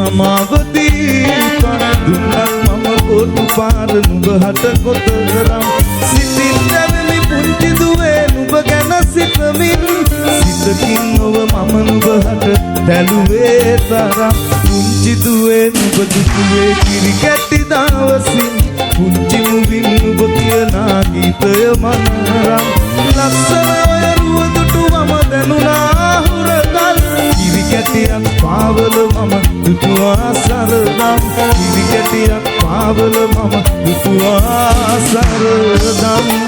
සමාවදී දුන්නත් මම පොදු පාර නුඹහට කොතරම් සිතින් දැවෙමි පුංචි දුවේ නුඹ ගැන සිතමින් සිතකින් ඔබ මම නුඹහට බැලුවේ තරම් පුංචි දුවේ නුඹ දුටුවේ කිරි කැටි දවසින් පුංචි මුවින් නුඹ කියනා ගීතය මනරම් ලස්සන ඔය රුව දුටු මම දැනුණා හුරගල් කිරි කැටියක් පාවල මම දුටුවා සරදම් කිරි කැටියක් පාවල මම දුටුවා සරදම්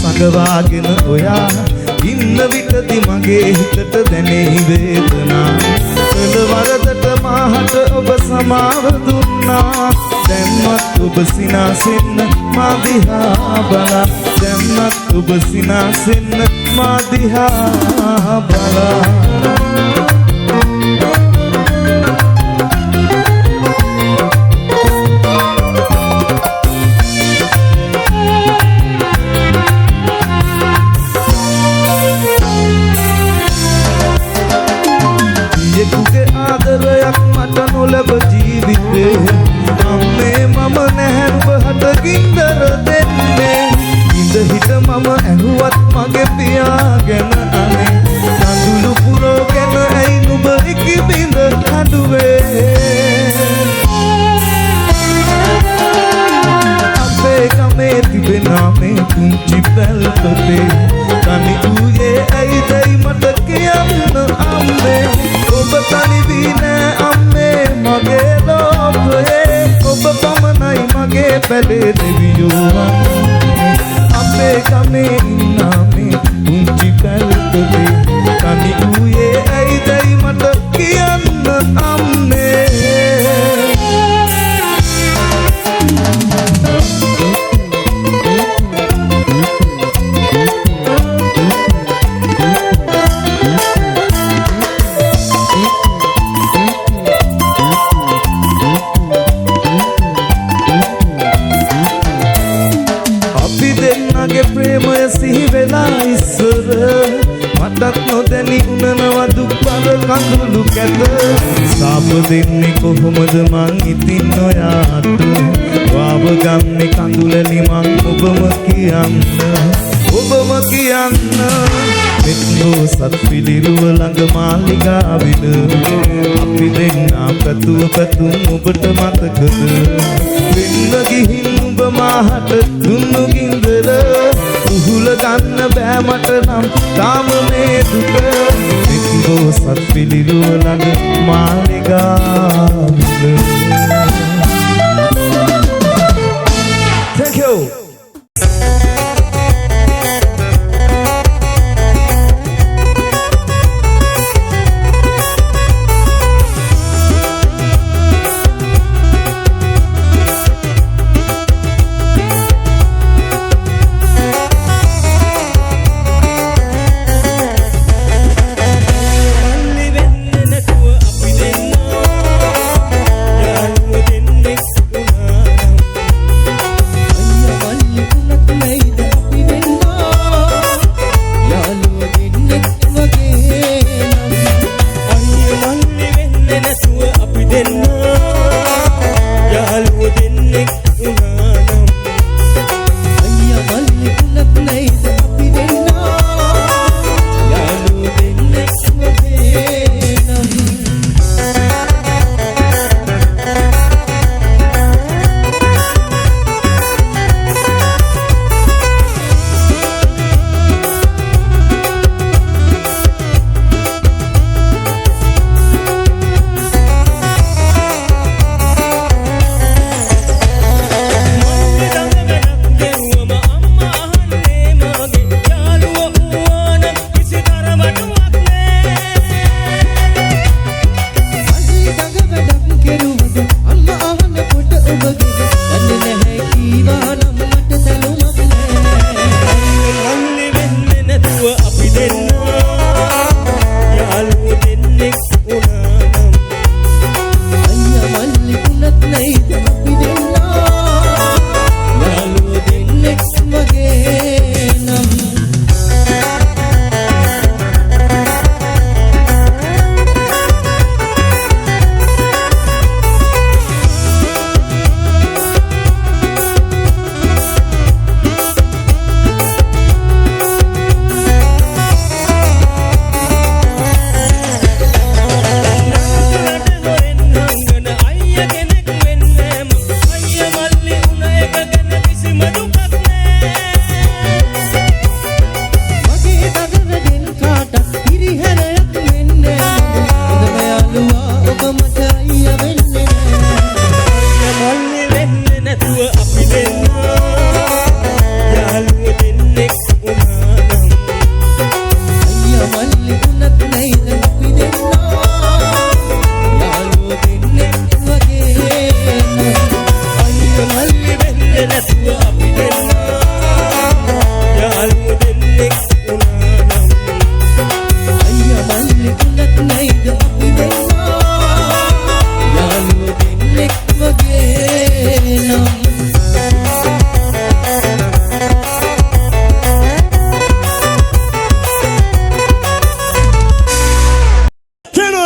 සඟවාගෙන ඔයා ඉන්න විටදි මගේ හිතට දැනෙහි වේදනා කළවරදට මාහට ඔබ සමාව දුන්නා දැන්වත් ඔබ සිනාසෙන්න මා දිහා බලා දැන්වත් ඔබ සිනාසෙන්න මා දිහා බලා දෙන්නේ කොහොමද මං ඉතින් ඔයාට වාව ගන්නේ කඳුලනි මං ඔබම කියන්න මෙත්නෝ සත් පිළිරුව ළඟ මාලිගාවිද අපි දෙන්නා පැතුව පැතුම් ඔබට මතකද වෙන්න ගිහින් ඔබ මාහට දුන්නු ගින්දර උහුල ගන්න බෑ මට නම් තාම මේ දුක මෙත්නෝ සත් පිළිරුව ළඟ මාලිගාවිද. Thank you. Living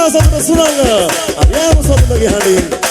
සතුට සුළං අභ්‍යාම සතුටගේ හඬින්